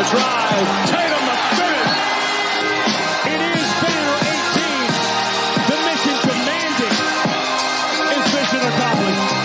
drive. Tatum the finish. It is Banner 18. The mission demanding is mission accomplished.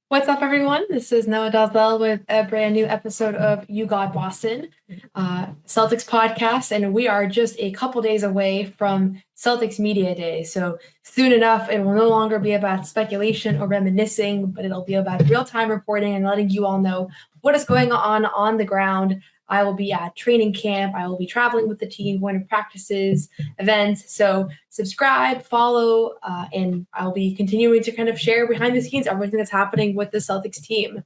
What's up, everyone? This is Noah Dalzell with a brand new episode of You Got Boston, Celtics podcast, and we are just a couple days away from Celtics Media Day. So soon enough, it will no longer be about speculation or reminiscing, but it'll be about real-time reporting and letting you all know what is going on the ground. I will be at training camp. I will be traveling with the team, going to practices, events. So subscribe, follow, and I'll be continuing to kind of share behind the scenes everything that's happening with the Celtics team.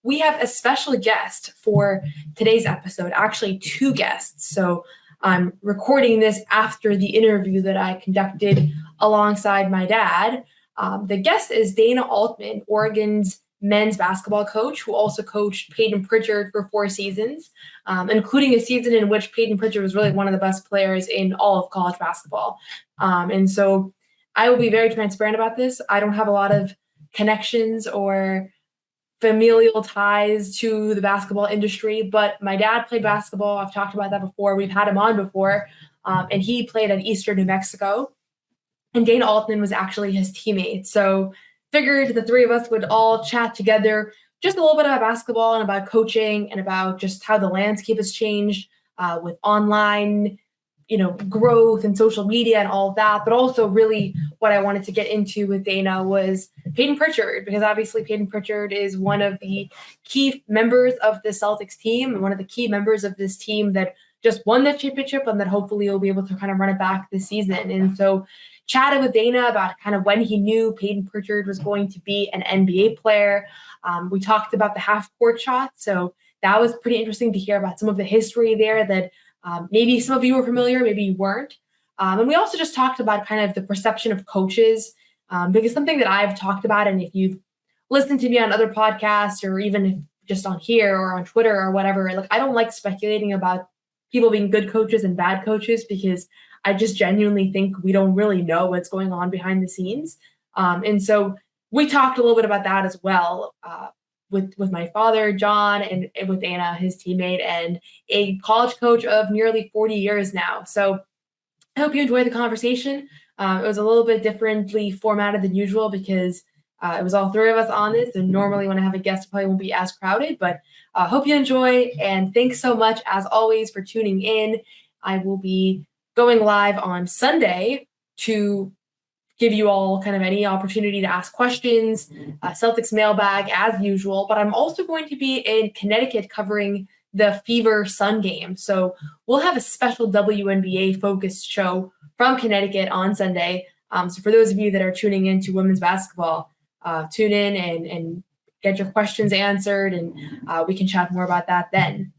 We have a special guest for today's episode, actually two guests. So I'm recording this after the interview that I conducted alongside my dad. The guest is Dana Altman, Oregon's men's basketball coach, who also coached Payton Pritchard for 4 seasons, including a season in which Payton Pritchard was really one of the best players in all of college basketball. And so I will be very transparent about this. I don't have a lot of connections or familial ties to the basketball industry, but my dad played basketball. I've talked about that before. We've had him on before, and he played at Eastern New Mexico, and Dana Altman was actually his teammate. So figured the three of us would all chat together just a little bit about basketball and about coaching and about just how the landscape has changed with online, growth and social media and all of that. But also really what I wanted to get into with Dana was Payton Pritchard, because obviously Payton Pritchard is one of the key members of the Celtics team and one of the key members of this team that just won the championship and that hopefully will be able to kind of run it back this season. And so chatted with Dana about kind of when he knew Payton Pritchard was going to be an NBA player. We talked about the half-court shot, so that was pretty interesting to hear about some of the history there that maybe some of you were familiar, maybe you weren't. And we also just talked about kind of the perception of coaches, because something that I've talked about, and if you've listened to me on other podcasts or even if just on here or on Twitter or whatever, I don't like speculating about people being good coaches and bad coaches because I just genuinely think we don't really know what's going on behind the scenes. And so we talked a little bit about that as well with my father, John, and with Dana, his teammate, and a college coach of nearly 40 years now. So I hope you enjoyed the conversation. It was a little bit differently formatted than usual because it was all three of us on this. And normally when I have a guest, it probably won't be as crowded, but hope you enjoy. And thanks so much, as always, for tuning in. I will be going live on Sunday to give you all kind of any opportunity to ask questions, Celtics mailbag as usual, but I'm also going to be in Connecticut covering the Fever Sun game. So we'll have a special WNBA focused show from Connecticut on Sunday. So for those of you that are tuning in to women's basketball, tune in and get your questions answered, and we can chat more about that then.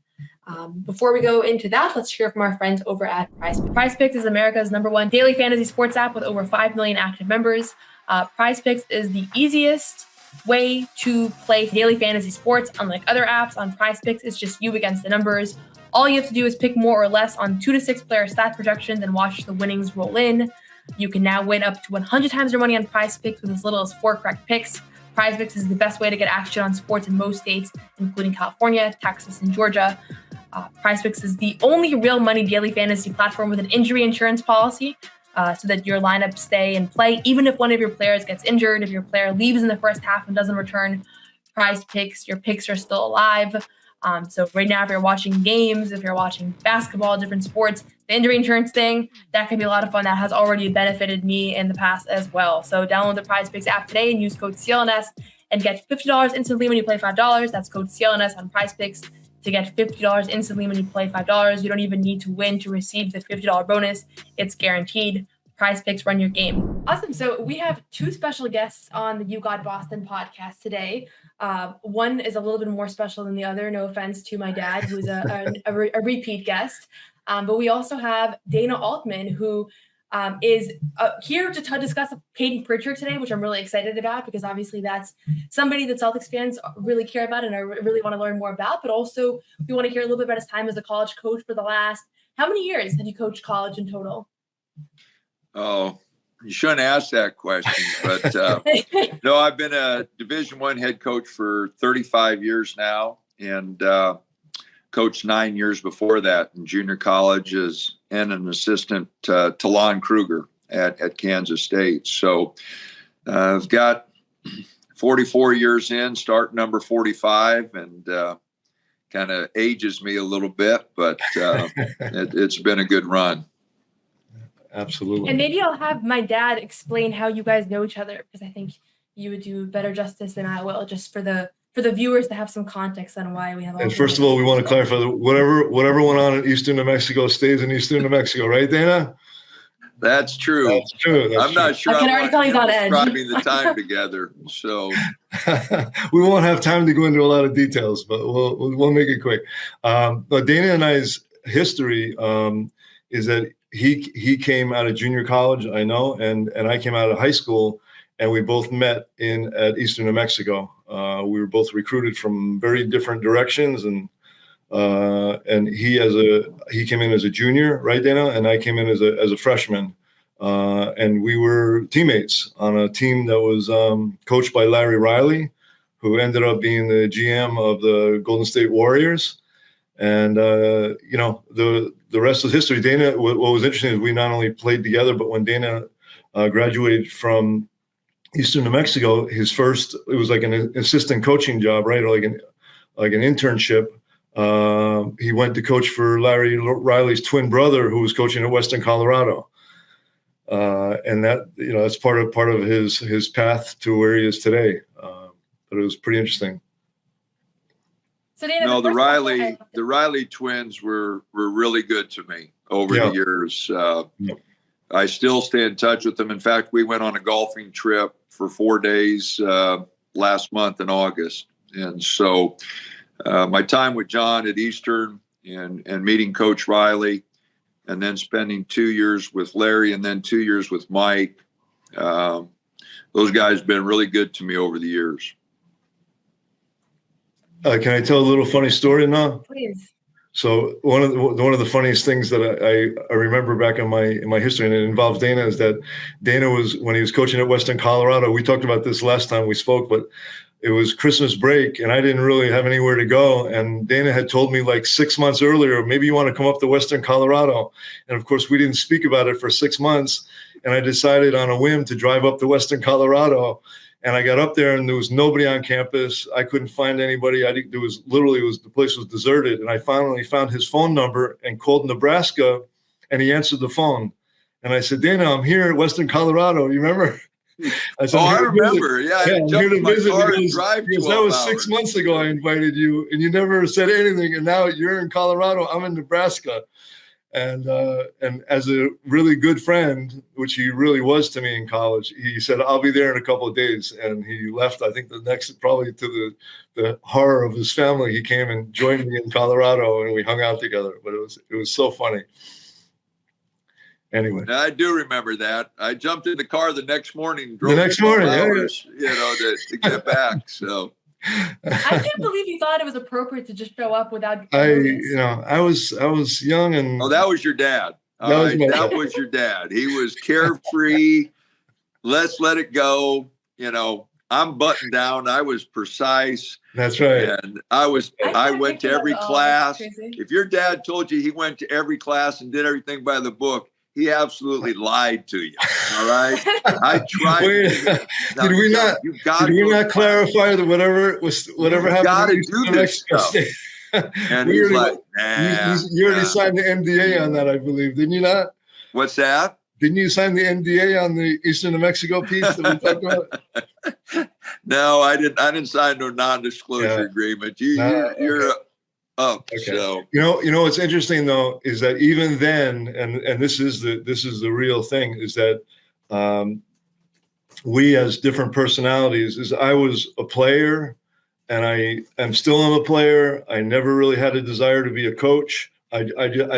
Before we go into that, let's hear from our friends over at PrizePicks. PrizePicks is America's #1 daily fantasy sports app with over 5 million active members. PrizePicks is the easiest way to play daily fantasy sports. Unlike other apps, on PrizePicks, it's just you against the numbers. All you have to do is pick more or less on 2 to 6 player stat projections and watch the winnings roll in. You can now win up to 100 times your money on PrizePicks with as little as 4 correct picks. PrizePicks is the best way to get action on sports in most states, including California, Texas, and Georgia. PrizePicks is the only real money daily fantasy platform with an injury insurance policy, so that your lineups stay in play. Even if one of your players gets injured, if your player leaves in the first half and doesn't return, PrizePicks, your picks are still alive. So right now, if you're watching games, if you're watching basketball, different sports, the injury insurance thing, that can be a lot of fun. That has already benefited me in the past as well. So download the PrizePicks app today and use code CLNS and get $50 instantly when you play $5. That's code CLNS on PrizePicks to get $50 instantly when you play $5. You don't even need to win to receive the $50 bonus. It's guaranteed. PrizePicks, run your game. Awesome. So we have 2 special guests on the You Got Boston podcast today. One is a little bit more special than the other. No offense to my dad, who's a repeat guest. But we also have Dana Altman, who is here to discuss Payton Pritchard today, which I'm really excited about because obviously that's somebody that Celtics fans really care about and I really want to learn more about. But also we want to hear a little bit about his time as a college coach for the last, how many years have you coached college in total? Oh, You shouldn't ask that question, but no, I've been a Division I head coach for 35 years now, and coached 9 years before that in junior colleges and an assistant to Lon Kruger at Kansas State. So I've got 44 years in, start number 45, and kind of ages me a little bit, but it's been a good run. Absolutely. And maybe I'll have my dad explain how you guys know each other, because I think you would do better justice than I will, just for the viewers to have some context on why we have all. And first of all, we want to clarify that whatever went on in Eastern New Mexico stays in Eastern New Mexico, right, Dana? That's true. That's true. I'm not sure. I can already tell he's on edge. Describing the time together, so we won't have time to go into a lot of details, but we'll make it quick. But Dana and I's history is that he came out of junior college, I know, and I came out of high school, and we both met at Eastern New Mexico. We were both recruited from very different directions, and he came in as a junior, right, Dana? And I came in as a freshman, and we were teammates on a team that was coached by Larry Riley, who ended up being the GM of the Golden State Warriors. And the rest is history. Dana, what was interesting is we not only played together, but when Dana graduated from Eastern New Mexico, it was like an assistant coaching job, right? Or like an internship. He went to coach for Larry Riley's twin brother, who was coaching at Western Colorado. And that, that's part of his path to where he is today. But it was pretty interesting. So Dana, no, the Riley twins were really good to me over the years. I still stay in touch with them. In fact, we went on a golfing trip for 4 days last month in August. And so my time with John at Eastern and meeting Coach Riley, and then spending 2 years with Larry and then 2 years with Mike, those guys have been really good to me over the years. Can I tell a little funny story now? Please. So one of the funniest things that I remember back in my history, and it involves Dana, is that Dana was, when he was coaching at Western Colorado, we talked about this last time we spoke, but it was Christmas break and I didn't really have anywhere to go. And Dana had told me like 6 months earlier, maybe you want to come up to Western Colorado. And of course, we didn't speak about it for 6 months. And I decided on a whim to drive up to Western Colorado. And I got up there and there was nobody on campus. I couldn't find anybody. The place was deserted. And I finally found his phone number and called Nebraska, and he answered the phone. And I said, Dana, I'm here at Western Colorado. You remember? I said, I remember. Yeah, I'm here to visit because that was 6 hours. months ago I invited you, and you never said anything. And now you're in Colorado. I'm in Nebraska. And as a really good friend, which he really was to me in college, he said, I'll be there in a couple of days. And he left, I think probably to the horror of his family, he came and joined me in Colorado and we hung out together. But it was so funny. Anyway. I do remember that. I jumped in the car the next morning and drove the next morning, hours, to get back. So I can't believe you thought it was appropriate to just show up without. I was young and. Oh, that was your dad. That was your dad. He was carefree. Let's let it go. I'm buttoned down. I was precise. That's right. And I went to every class. If your dad told you he went to every class and did everything by the book, he absolutely lied to you. All right. I tried. Did we not clarify that whatever happened? Got to do this stuff. And he's like, nah. You already signed the NDA on that, I believe, didn't you not? What's that? Didn't you sign the NDA on the Eastern New Mexico piece that we talked about? No, I didn't sign no non-disclosure agreement. You're up. Okay. So what's interesting though is that even then, and this is the real thing, is that we as different personalities. Is I was a player, and I am still a player. I never really had a desire to be a coach. I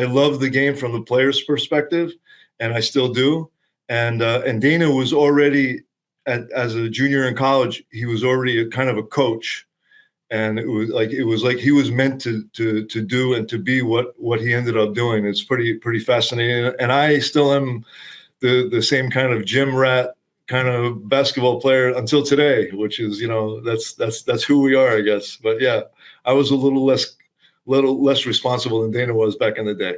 love the game from the player's perspective, and I still do. And Dana was already as a junior in college. He was already a kind of a coach. And it was like he was meant to do and to be what he ended up doing. It's pretty fascinating. And I still am the same kind of gym rat kind of basketball player until today, which is, that's who we are, I guess. But yeah, I was a little less responsible than Dana was back in the day.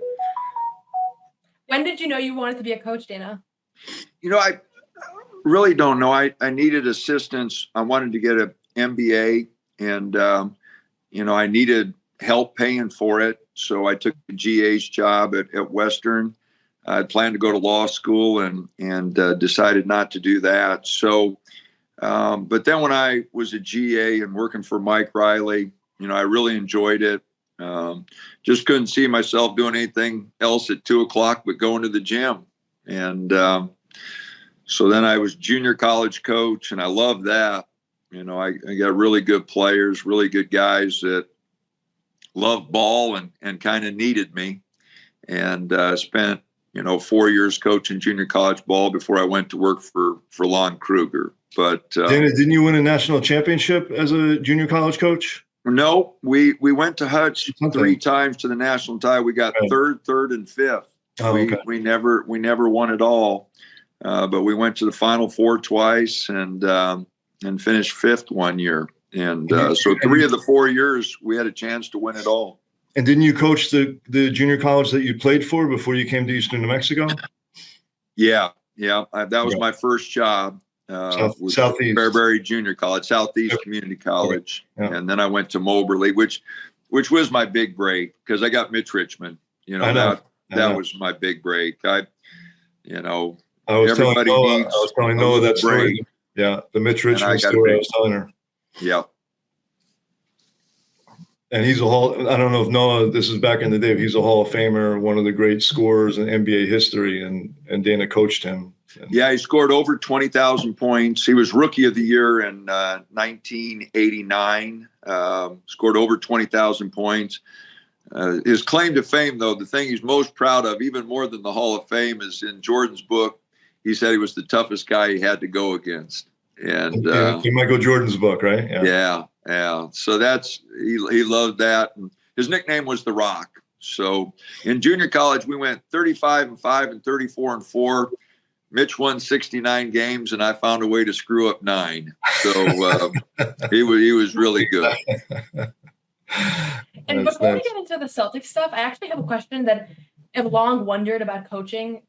When did you know you wanted to be a coach, Dana? I really don't know. I needed assistance. I wanted to get an MBA, and I needed help paying for it. So I took the GA's job at Western. I planned to go to law school and decided not to do that. So, but then when I was a GA and working for Mike Riley, I really enjoyed it. Just couldn't see myself doing anything else at 2:00 but going to the gym. And so then I was junior college coach, and I loved that. I got really good players, really good guys that loved ball and kind of needed me. And spent 4 years coaching junior college ball before I went to work for Lon Kruger. But Dana, didn't you win a national championship as a junior college coach? No, we went to Hutch 3 times to the national tie. We got third, and fifth. Okay. We never won it all, but we went to the Final Four twice and finished fifth one year. And so 3 of the 4 years we had a chance to win it all. And didn't you coach the junior college that you played for before you came to Eastern New Mexico? Yeah. That was my first job. Southeast Fairbury Junior College, Southeast Community College, and then I went to Moberly, which was my big break because I got Mitch Richmond. That was my big break. I was telling Noah that story. Yeah, the Mitch Richmond story. I was telling her. Yeah. And he's I don't know if Noah, this is back in the day, but he's a Hall of Famer, one of the great scorers in NBA history, and Dana coached him. Yeah, he scored over 20,000 points. He was Rookie of the Year in 1989, scored over 20,000 points. His claim to fame, though, the thing he's most proud of, even more than the Hall of Fame, is in Jordan's book. He said he was the toughest guy he had to go against. And Michael Jordan's book, right? Yeah. So he loved that. And his nickname was The Rock. So in junior college, we went 35-5 and 34-4. Mitch won 69 games, and I found a way to screw up 9. So he was really good. And before we get into the Celtics stuff, I actually have a question that I've long wondered about coaching,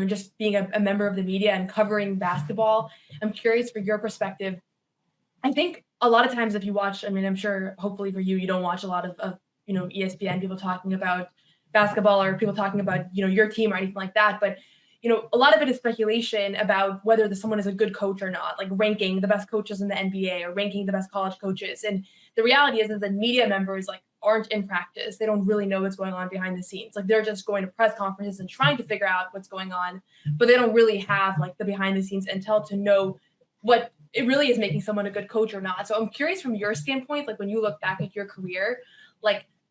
just being a member of the media and covering basketball. I'm curious for your perspective. I think a lot of times if you watch, I'm sure hopefully for you don't watch a lot of ESPN, people talking about basketball or people talking about, your team or anything like that. But, a lot of it is speculation about whether someone is a good coach or not, like ranking the best coaches in the NBA or ranking the best college coaches. And the reality is that the media members aren't in practice. They don't really know what's going on behind the scenes. They're just going to press conferences and trying to figure out what's going on, but they don't really have the behind the scenes intel to know what it really is making someone a good coach or not. So I'm curious from your standpoint, when you look back at your career,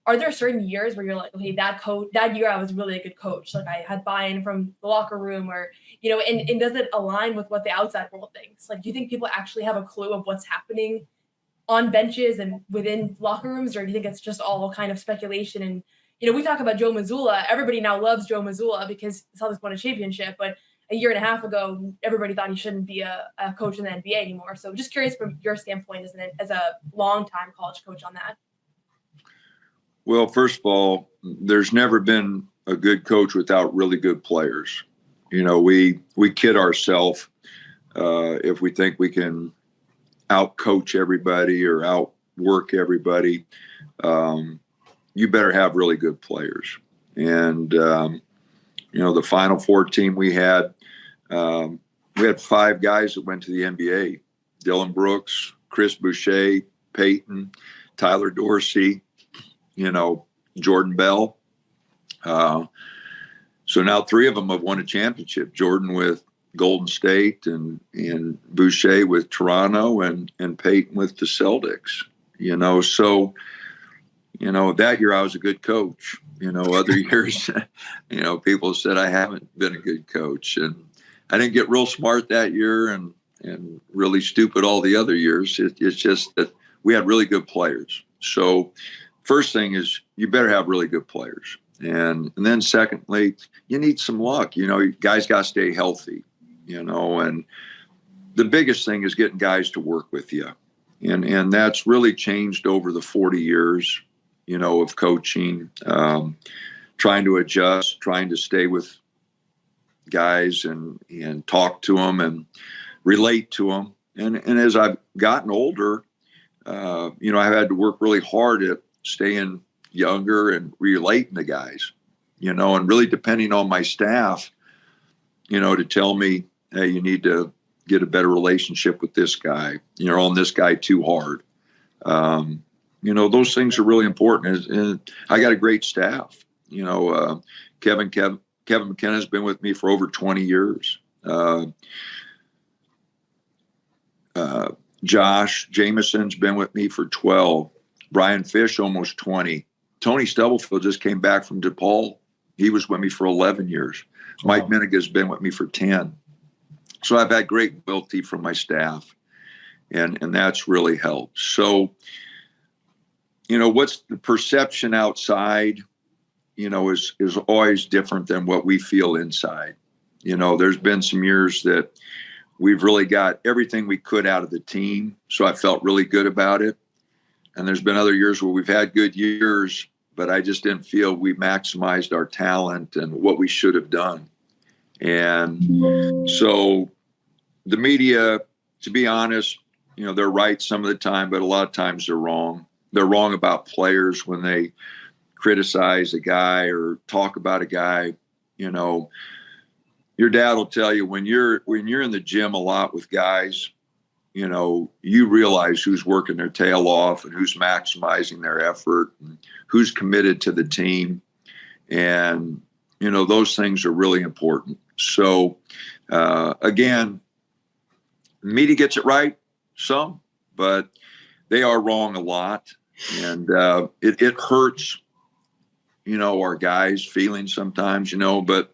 are there certain years where you're like, okay, that year I was really a good coach. I had buy-in from the locker room or, and does it align with what the outside world thinks? Do you think people actually have a clue of what's happening on benches and within locker rooms, or do you think it's just all kind of speculation? And, we talk about Joe Mazzulla. Everybody now loves Joe Mazzulla because the Celtics won a championship, but a year and a half ago, everybody thought he shouldn't be a coach in the NBA anymore. So just curious from your standpoint as a longtime college coach on that. Well, first of all, there's never been a good coach without really good players. We kid ourselves if we think we can out-coach everybody or outwork everybody. You better have really good players. And, the Final Four team we had 5 guys that went to the NBA. Dillon Brooks, Chris Boucher, Payton, Tyler Dorsey, Jordan Bell. So now 3 of them have won a championship. Jordan with Golden State and Boucher with Toronto and Payton with the Celtics. So that year I was a good coach. Other years, people said I haven't been a good coach, and I didn't get real smart that year and really stupid all the other years. It's just that we had really good players. So first thing is you better have really good players. And then secondly, you need some luck. You guys got to stay healthy, and the biggest thing is getting guys to work with you. And that's really changed over the 40 years, of coaching, trying to adjust, trying to stay with guys and talk to them and relate to them. And as I've gotten older, I've had to work really hard at staying younger and relating to guys, and really depending on my staff, to tell me, hey, you need to get a better relationship with this guy. You're on this guy too hard. Those things are really important. And I got a great staff. Kevin McKenna has been with me for over 20 years. Josh Jameson's been with me for 12. Brian Fish, almost 20. Tony Stubblefield just came back from DePaul. He was with me for 11 years. Mike Miniga's been with me for 10. So I've had great loyalty from my staff, and that's really helped. So, what's the perception outside, is always different than what we feel inside. There's been some years that we've really got everything we could out of the team. So I felt really good about it. And there's been other years where we've had good years, but I just didn't feel we maximized our talent and what we should have done. And so the media, to be honest, they're right some of the time, but a lot of times they're wrong. They're wrong about players when they criticize a guy or talk about a guy. Your dad will tell you when you're in the gym a lot with guys, you realize who's working their tail off and who's maximizing their effort and who's committed to the team. And, those things are really important. So, again, media gets it right, some, but they are wrong a lot. And it hurts, our guys' feelings sometimes, but,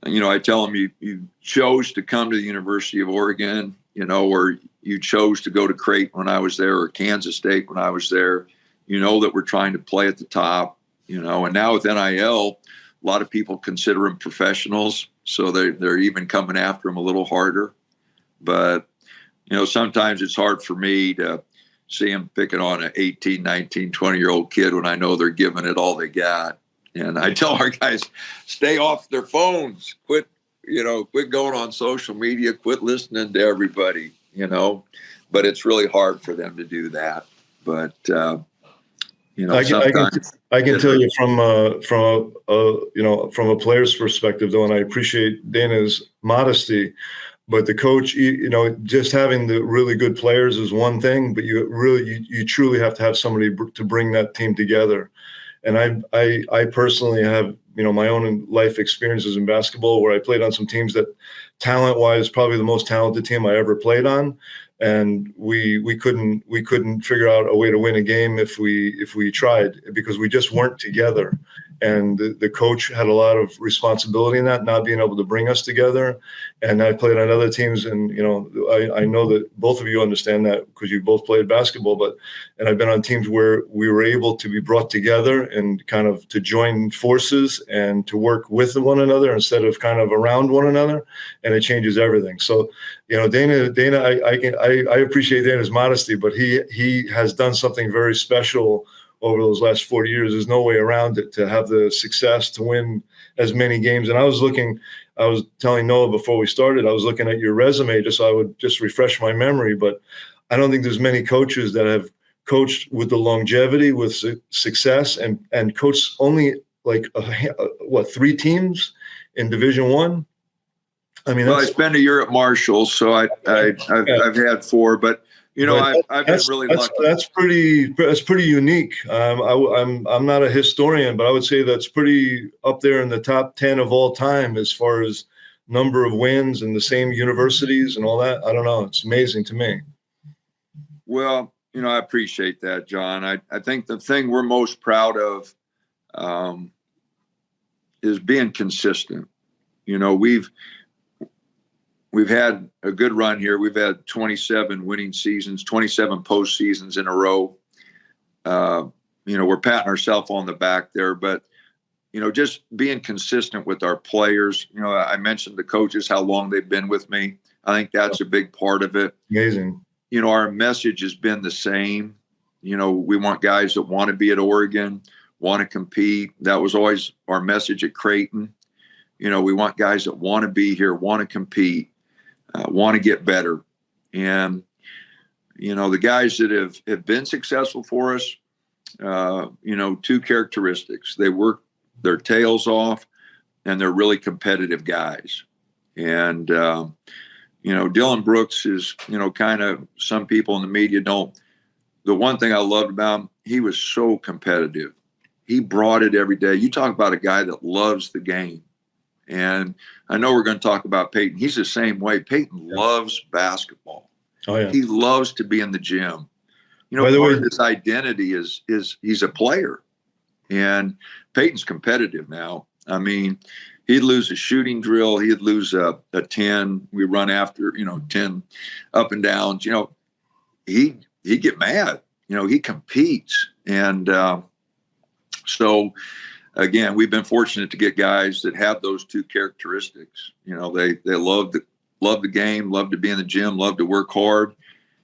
I tell them you chose to come to the University of Oregon, or you chose to go to Creighton when I was there, or Kansas State when I was there, that we're trying to play at the top, and now with NIL, a lot of people consider them professionals. So they're even coming after them a little harder. But, sometimes it's hard for me to see them picking on an 18, 19, 20-year-old kid when I know they're giving it all they got. And I tell our guys, stay off their phones, quit going on social media, quit listening to everybody, but it's really hard for them to do that. But, sometimes I can tell you from a player's perspective, though, and I appreciate Dana's modesty, but the coach, just having the really good players is one thing, but you truly have to have somebody to bring that team together. And I personally have, my own life experiences in basketball where I played on some teams that talent-wise, probably the most talented team I ever played on. And we couldn't figure out a way to win a game if we tried, because we just weren't together. And the coach had a lot of responsibility in that, not being able to bring us together. And I played on other teams, and I know that both of you understand that because you both played basketball. And I've been on teams where we were able to be brought together and kind of to join forces and to work with one another instead of kind of around one another, and it changes everything. So, Dana, I appreciate Dana's modesty, but he has done something very special over those last 40 years. There's no way around it to have the success to win as many games. And I was telling Noah before we started, I was looking at your resume just so I would just refresh my memory, but I don't think there's many coaches that have coached with the longevity, with success, and coached only like 3 teams in Division I. I mean, I spent a year at Marshall, so I've had 4, but I've been really lucky. That's pretty unique. I'm not a historian, but I would say that's pretty up there in the top 10 of all time as far as number of wins and the same universities and all that. I don't know. It's amazing to me. Well, I appreciate that, John. I think the thing we're most proud of is being consistent. We've had a good run here. We've had 27 winning seasons, 27 postseasons in a row. We're patting ourselves on the back there, but just being consistent with our players. I mentioned the coaches, how long they've been with me. I think that's a big part of it. Amazing. Our message has been the same. We want guys that want to be at Oregon, want to compete. That was always our message at Creighton. We want guys that want to be here, want to compete, want to get better. And, the guys that have been successful for us, two characteristics. They work their tails off, and they're really competitive guys. And, Dillon Brooks is, kind of, some people in the media don't. The one thing I loved about him, he was so competitive. He brought it every day. You talk about a guy that loves the game. And I know we're going to talk about Payton. He's the same way. Payton loves basketball. Oh, yeah. He loves to be in the gym. By the part way, of his identity is he's a player. And Payton's competitive now. I mean, he'd lose a shooting drill. He'd lose a 10. We run after, 10 up and downs. He'd get mad. He competes. And so, again, we've been fortunate to get guys that have those two characteristics. They love the game, love to be in the gym, love to work hard,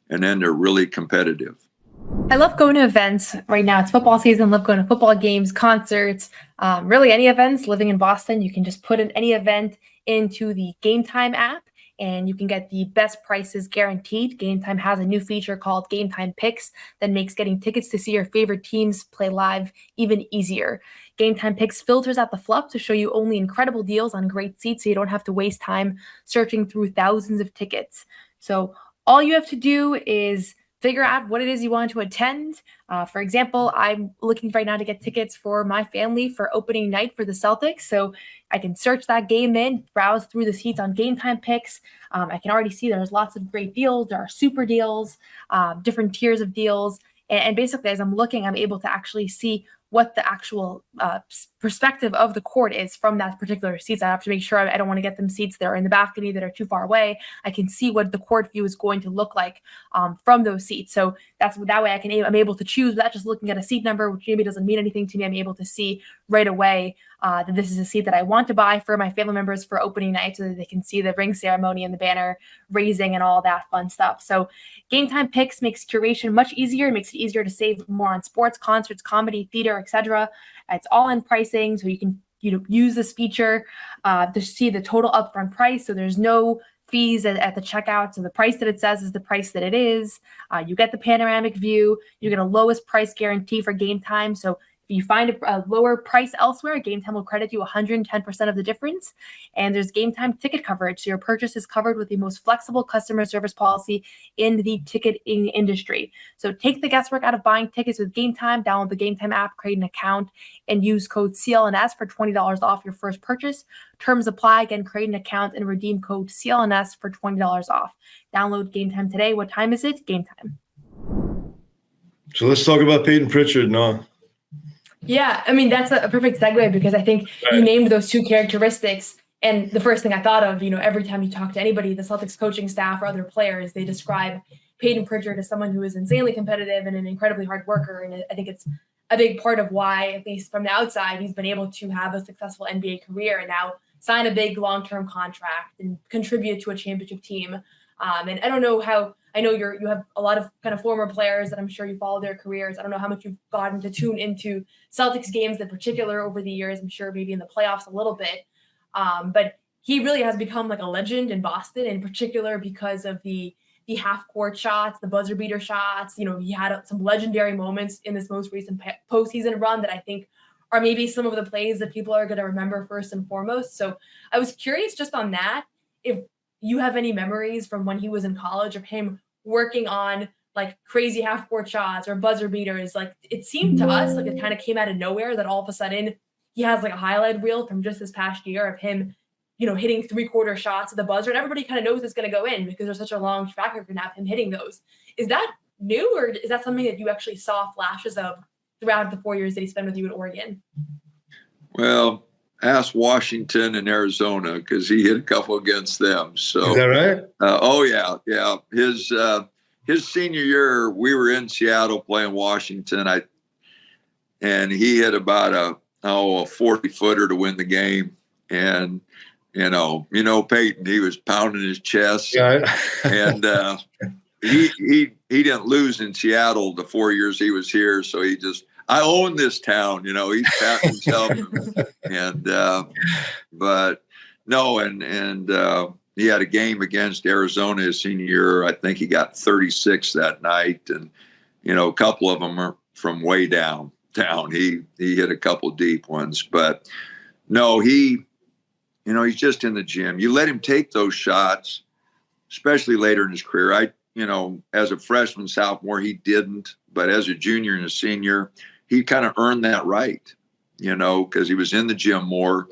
and then they're really competitive. I love going to events right now. It's football season. Love going to football games, concerts, really any events. Living in Boston, you can just put in any event into the Game Time app, and you can get the best prices guaranteed. Game Time has a new feature called Game Time Picks that makes getting tickets to see your favorite teams play live even easier. Game Time Picks filters out the fluff to show you only incredible deals on great seats, so you don't have to waste time searching through thousands of tickets. So all you have to do is figure out what it is you want to attend. For example, I'm looking right now to get tickets for my family for opening night for the Celtics. So I can search that game in, browse through the seats on Game Time Picks. I can already see there's lots of great deals. There are super deals, different tiers of deals. And basically, as I'm looking, I'm able to actually see what the actual perspective of the court is from that particular seats. I have to make sure I don't want to get them seats that are in the balcony that are too far away. I can see what the court view is going to look like from those seats. So that way I'm able to choose without just looking at a seat number, which maybe doesn't mean anything to me. I'm able to see right away that this is a seat that I want to buy for my family members for opening night, so that they can see the ring ceremony and the banner raising and all that fun stuff. So Game Time Picks makes curation much easier. It makes it easier to save more on sports, concerts, comedy, theater, etc. It's all in pricing, so you can use this feature to see the total upfront price. So there's no fees at the checkout. So the price that it says is the price that it is. You get the panoramic view. You get a lowest price guarantee for Game Time. So if you find a lower price elsewhere, Game Time will credit you 110% of the difference. And there's Game Time ticket coverage. So your purchase is covered with the most flexible customer service policy in the ticketing industry. So take the guesswork out of buying tickets with Game Time. Download the Game Time app, create an account, and use code CLNS for $20 off your first purchase. Terms apply. Again, create an account and redeem code CLNS for $20 off. Download Game Time today. What time is it? Game Time. So let's talk about Payton Pritchard, Noah. Yeah, I mean, that's a perfect segue, because I think you named those two characteristics. And the first thing I thought of, every time you talk to anybody, the Celtics coaching staff or other players, they describe Payton Pritchard as someone who is insanely competitive and an incredibly hard worker. And I think it's a big part of why, at least from the outside, he's been able to have a successful NBA career and now sign a big long-term contract and contribute to a championship team. And I don't know how. I know you have a lot of kind of former players that I'm sure you follow their careers. I don't know how much you've gotten to tune into Celtics games in particular over the years. I'm sure maybe in the playoffs a little bit. But he really has become like a legend in Boston, in particular because of the half-court shots, the buzzer beater shots. He had some legendary moments in this most recent postseason run that I think are maybe some of the plays that people are going to remember first and foremost. So I was curious just on that, if you have any memories from when he was in college of him working on like crazy half-court shots or buzzer beaters. Like, it seemed to us like it kind of came out of nowhere that all of a sudden he has like a highlight reel from just this past year of him, hitting 3-quarter shots at the buzzer, and everybody kind of knows it's going to go in because there's such a long track record now of him hitting those. Is that new, or is that something that you actually saw flashes of throughout the 4 years that he spent with you at Oregon? Well, ask Washington and Arizona, because he hit a couple against them. So is that right? Oh yeah. His senior year, we were in Seattle playing Washington. And he hit about a 40-footer to win the game. And, Payton, he was pounding his chest. Yeah. And he didn't lose in Seattle the 4 years he was here. So I own this town, he's patting himself. But no, and he had a game against Arizona his senior year. I think he got 36 that night. And, a couple of them are from way down. He hit a couple deep ones, but no, he's just in the gym. You let him take those shots, especially later in his career. As a freshman, sophomore, he didn't, but as a junior and a senior, he kind of earned that right, because he was in the gym more.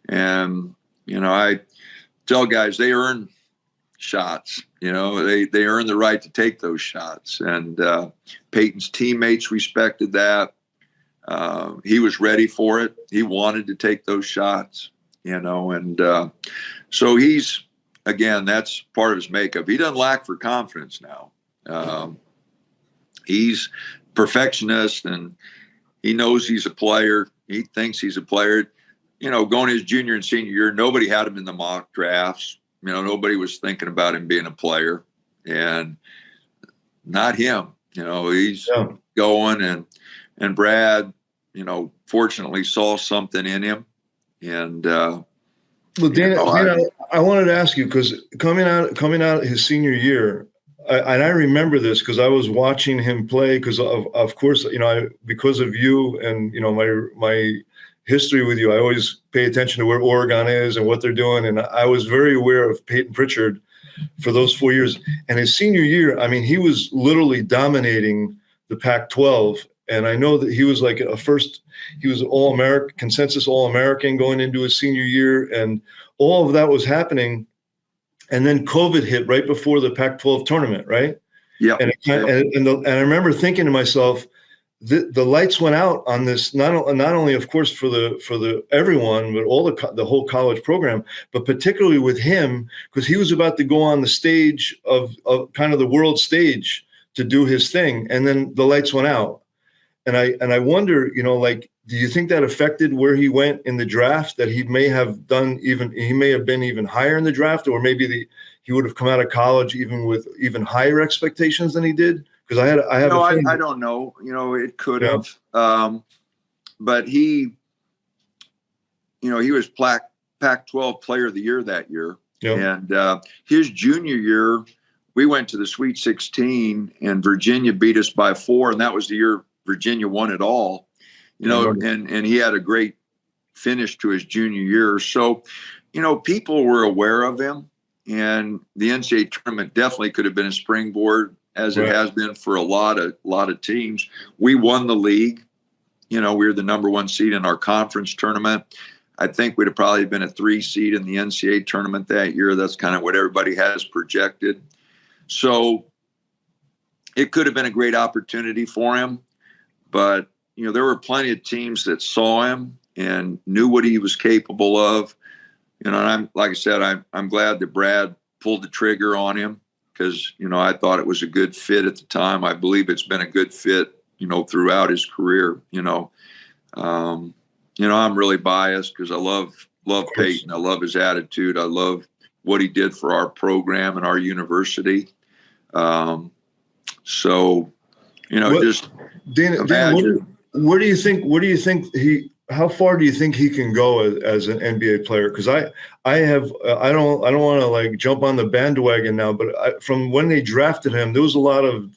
And, I tell guys, they earn shots, they earn the right to take those shots. And Peyton's teammates respected that. He was ready for it. He wanted to take those shots, and so he's, again, that's part of his makeup. He doesn't lack for confidence now. He's perfectionist, and he knows he's a player. He thinks he's a player. Going his junior and senior year, nobody had him in the mock drafts. Nobody was thinking about him being a player, and not him. He's going, and Brad, fortunately saw something in him. And well, Dana, I wanted to ask you, because coming out his senior year, and I remember this because I was watching him play, because of course, because of you and my history with you, I always pay attention to where Oregon is and what they're doing, and I was very aware of Payton Pritchard for those 4 years. And his senior year, he was literally dominating the Pac-12. And I know that he was like he was All-American, consensus All-American going into his senior year. And all of that was happening. And then COVID hit right before the Pac-12 tournament, right? Yeah. And I remember thinking to myself, the lights went out on this, not only, of course, for the everyone, but all the whole college program, but particularly with him, because he was about to go on the stage of kind of the world stage to do his thing. And then the lights went out. And I wonder, do you think that affected where he went in the draft, that he may have been even higher in the draft, or maybe he would have come out of college even with even higher expectations than he did? Because I have I don't know. It could have. But he was Pac-12 Player of the Year that year. Yep. And his junior year, we went to the Sweet 16, and Virginia beat us by 4, and that was the year Virginia won it all, and he had a great finish to his junior year. So, people were aware of him, and the NCAA tournament definitely could have been a springboard, as it has been for a lot of teams. We won the league. We were the number 1 seed in our conference tournament. I think we'd have probably been a 3 seed in the NCAA tournament that year. That's kind of what everybody has projected. So it could have been a great opportunity for him. But, there were plenty of teams that saw him and knew what he was capable of. And like I said, I'm glad that Brad pulled the trigger on him, because, I thought it was a good fit at the time. I believe it's been a good fit, throughout his career. I'm really biased because I love Payton. I love his attitude. I love what he did for our program and our university. Dana, where do you think how far do you think he can go as an NBA player? Because I don't want to like jump on the bandwagon now, but from when they drafted him, there was a lot of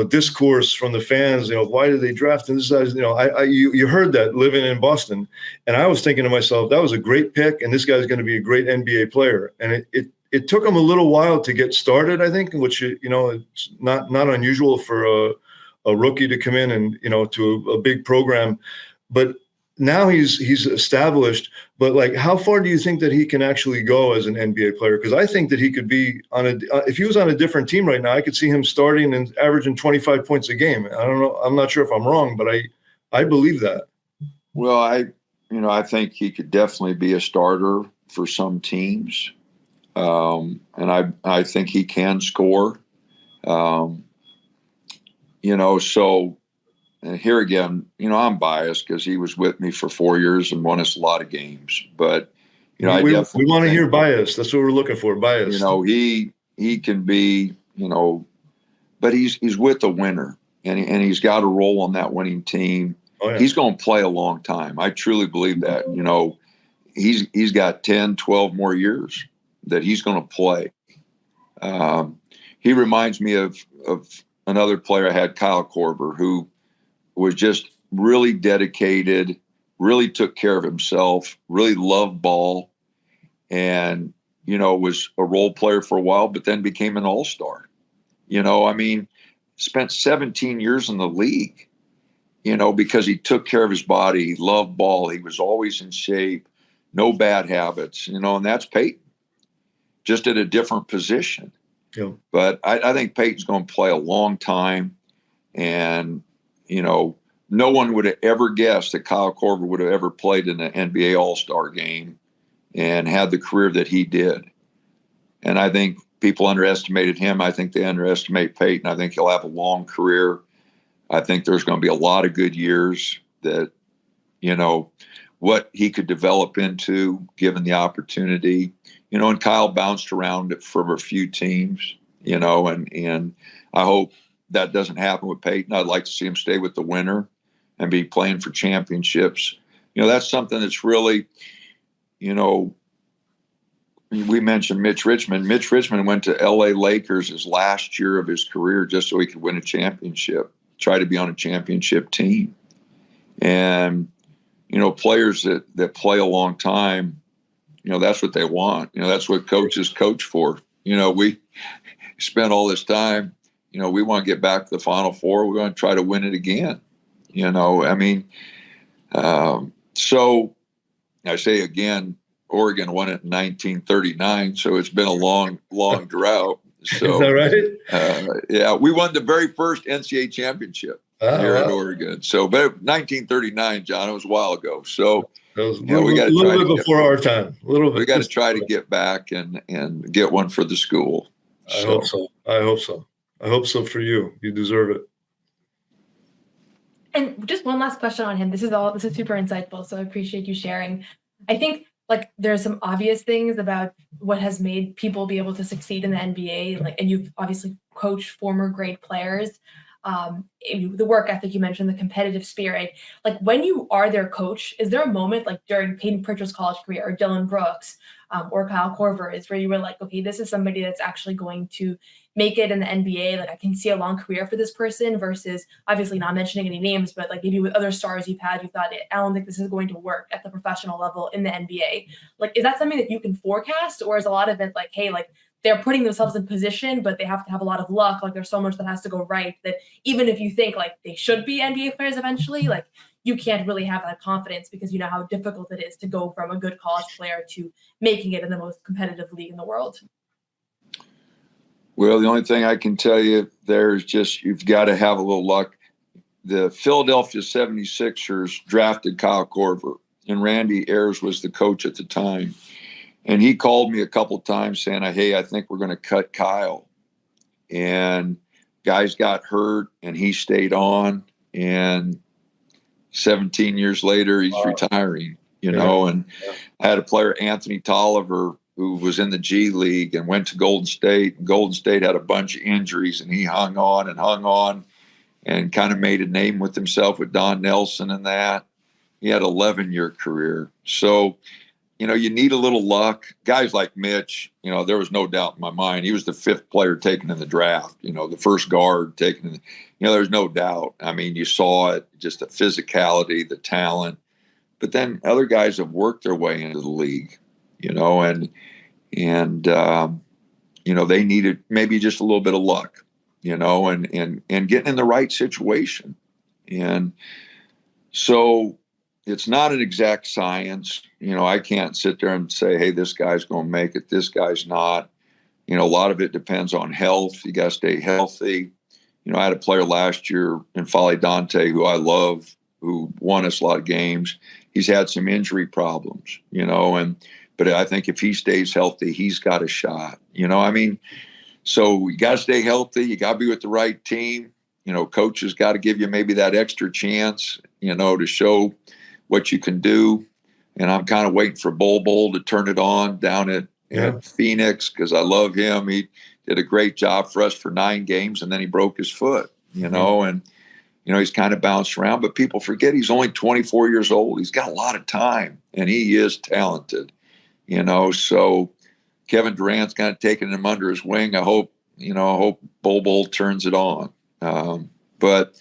discourse from the fans. Why did they draft him? This is, you heard that living in Boston, and I was thinking to myself, that was a great pick, and this guy's going to be a great NBA player. And it took him a little while to get started, I think, which it's not unusual for a rookie to come in and to a big program, but now he's established. But like, how far do you think that he can actually go as an NBA player? Because I think that he could be if he was on a different team right now, I could see him starting and averaging 25 points a game. I don't know. I'm not sure if I'm wrong, but I believe that. Well, I think he could definitely be a starter for some teams. And I think he can score. So and here again, I'm biased because he was with me for 4 years and won us a lot of games. But I we definitely want to hear bias. That's what we're looking for. Bias. He can be, but he's with a winner, and he's got a role on that winning team. Oh, yeah. He's going to play a long time. I truly believe that. He's got 10, 12 more years that he's going to play. He reminds me of another player I had, Kyle Korver, who was just really dedicated, really took care of himself, really loved ball, and, was a role player for a while, but then became an all-star. Spent 17 years in the league, because he took care of his body. He loved ball. He was always in shape, no bad habits, and that's Payton, just at a different position. Yeah. But I think Peyton's going to play a long time. And, no one would have ever guessed that Kyle Korver would have ever played in an NBA All-Star game and had the career that he did. And I think people underestimated him. I think they underestimate Peyton. I think he'll have a long career. I think there's going to be a lot of good years that, what he could develop into given the opportunity. And Kyle bounced around for a few teams, and I hope that doesn't happen with Peyton. I'd like to see him stay with the winner and be playing for championships. That's something that's really, we mentioned Mitch Richmond. Mitch Richmond went to LA Lakers his last year of his career just so he could win a championship, try to be on a championship team. And, players that play a long time, that's what they want. That's what coaches coach for. We spent all this time, we want to get back to the Final Four. We're going to try to win it again. So I say again, Oregon won it in 1939, so it's been a long drought. So, is that right? Yeah, we won the very first NCAA championship here at Oregon. So, but 1939, John, it was a while ago. So, we got a little bit before our time. A little bit. We got to try to get back and get one for the school. I hope so. I hope so for you. You deserve it. And just one last question on him. This is super insightful, so I appreciate you sharing. I think there's some obvious things about what has made people be able to succeed in the NBA, and you've obviously coached former great players. The work ethic you mentioned, the competitive spirit. When you are their coach, is there a moment during Payton Pritchard's college career or Dillon Brooks or Kyle Korver is where you were okay, this is somebody that's actually going to make it in the NBA. I can see a long career for this person versus obviously not mentioning any names, but maybe with other stars you've had, you thought, I don't think this is going to work at the professional level in the NBA. Is that something that you can forecast, or is a lot of it hey, they're putting themselves in position, but they have to have a lot of luck. There's so much that has to go right that even if you think they should be NBA players eventually, you can't really have that confidence because you know how difficult it is to go from a good college player to making it in the most competitive league in the world. Well, the only thing I can tell you there is just you've got to have a little luck. The Philadelphia 76ers drafted Kyle Korver, and Randy Ayers was the coach at the time. And he called me a couple of times saying, hey, I think we're going to cut Kyle. And guys got hurt, and he stayed on. And 17 years later, he's retiring, And I had a player, Anthony Tolliver, who was in the G League and went to Golden State. And Golden State had a bunch of injuries, and he hung on and kind of made a name with himself with Don Nelson and that. He had an 11-year career. So, you need a little luck. Guys like Mitch, there was no doubt in my mind. He was the 5th player taken in the draft, the first guard taken in there's no doubt. You saw it, just the physicality, the talent. But then other guys have worked their way into the league, and they needed maybe just a little bit of luck, and getting in the right situation. And so it's not an exact science. I can't sit there and say, hey, this guy's going to make it. This guy's not. A lot of it depends on health. You got to stay healthy. I had a player last year in Folly Dante, who I love, who won us a lot of games. He's had some injury problems, but I think if he stays healthy, he's got a shot. So you got to stay healthy. You got to be with the right team. coaches got to give you maybe that extra chance, to show what you can do. And I'm kind of waiting for Bull to turn it on down at Phoenix, because I love him. He did a great job for us for 9 games, and then he broke his foot, and he's kind of bounced around, but people forget he's only 24 years old. He's got a lot of time, and he is talented, so Kevin Durant's kind of taking him under his wing. I hope Bull turns it on. But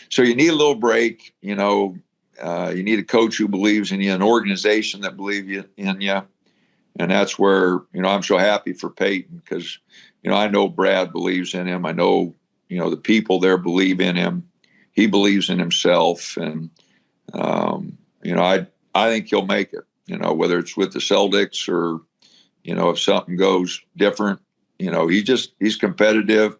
so you need a little break, you need a coach who believes in you, an organization that believes in you. And that's where, I'm so happy for Payton, because, I know Brad believes in him. I know, the people there believe in him. He believes in himself. And, I think he'll make it, whether it's with the Celtics or, if something goes different, he's competitive.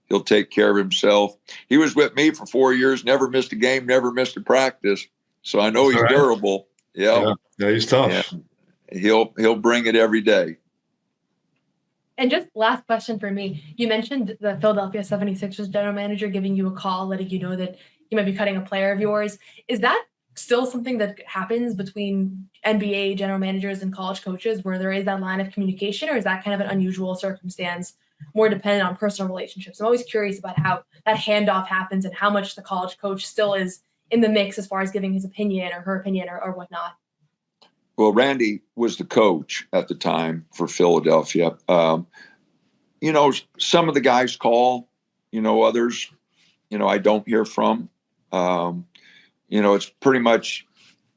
He'll take care of himself. He was with me for 4 years, never missed a game, never missed a practice. So I know he's durable. Yeah, he's tough. Yeah. He'll bring it every day. And just last question for me. You mentioned the Philadelphia 76ers general manager giving you a call, letting you know that he might be cutting a player of yours. Is that still something that happens between NBA general managers and college coaches, where there is that line of communication, or is that kind of an unusual circumstance, more dependent on personal relationships? I'm always curious about how that handoff happens and how much the college coach still is in the mix as far as giving his opinion or her opinion or whatnot. Well, Randy was the coach at the time for Philadelphia. Some of the guys call, others, I don't hear from. It's pretty much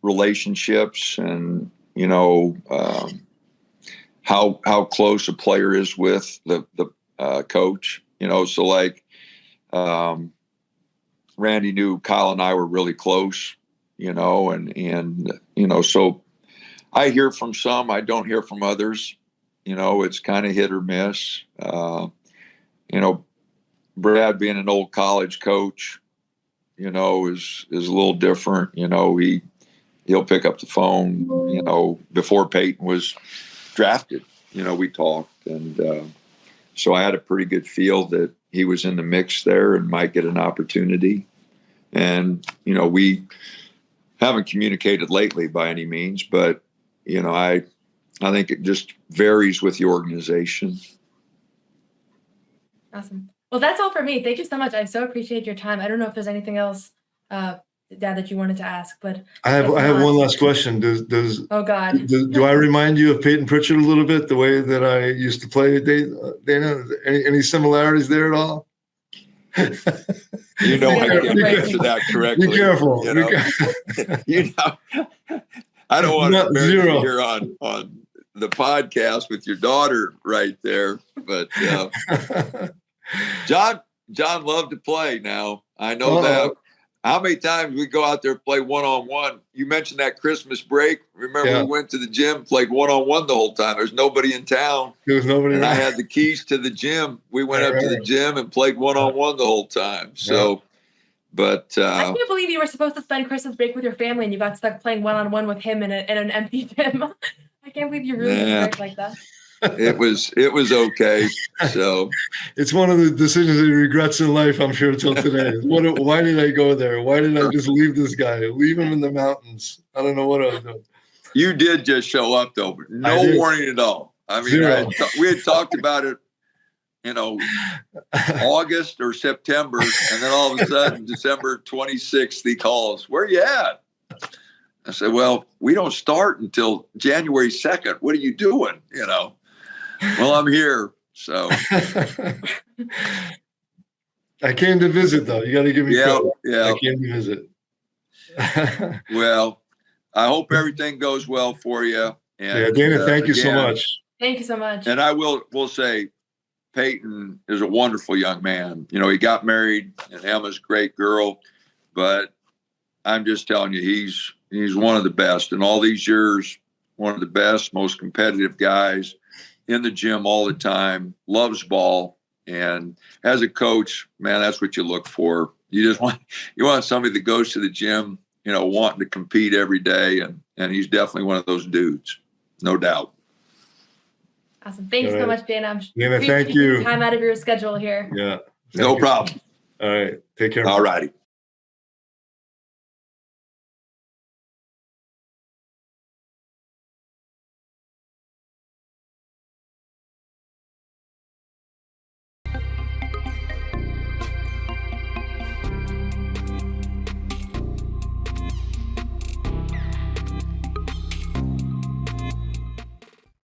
relationships and, how close a player is with the coach, so like, Randy knew Kyle and I were really close, so I hear from some, I don't hear from others, it's kind of hit or miss. Brad being an old college coach, is a little different. He'll pick up the phone, before Payton was drafted, we talked. And so I had a pretty good feel that he was in the mix there and might get an opportunity. And, we haven't communicated lately by any means, but, I think it just varies with the organization. Awesome. Well, that's all for me. Thank you so much. I so appreciate your time. I don't know if there's anything else, Dad, that you wanted to ask, but I have one last question. Oh God. Do I remind you of Payton Pritchard a little bit, the way that I used to play, Dana? Any similarities there at all? I can't answer that correctly. Be careful. I don't want to embarrass you here on the podcast with your daughter right there, but John loved to play. Now I know that. How many times we go out there and play one-on-one? You mentioned that Christmas break. Remember, we went to the gym, played one-on-one the whole time. There's nobody in town. There was nobody. And I had the keys to the gym. We went up to the gym and played one-on-one the whole time. So, but I can't believe you were supposed to spend Christmas break with your family and you got stuck playing one-on-one with him in an empty gym. I can't believe you ruined his break like that. It was okay. So it's one of the decisions that he regrets in life, I'm sure, till today. Why did I go there? Why did I just leave this guy? Leave him in the mountains. I don't know what I was doing. You did just show up, though. No warning at all. I mean, we had talked about it, August or September, and then all of a sudden, December 26th, he calls. Where you at? I said, well, we don't start until January 2nd. What are you doing? Well, I'm here. So I came to visit, though. You got to give me credit. Yeah. I came to visit. Well, I hope everything goes well for you. And, Dana, thank you so much. Thank you so much. And I will say, Payton is a wonderful young man. He got married, and Emma's a great girl. But I'm just telling you, he's one of the best. In all these years, one of the best, most competitive guys. In the gym all the time, loves ball, and as a coach, man, that's what you look for. You want somebody that goes to the gym, wanting to compete every day, and he's definitely one of those dudes, no doubt. Awesome. Thank you so much, Dana. Dana, thank you. Time out of your schedule here. Yeah. No problem. All right. Take care. All righty.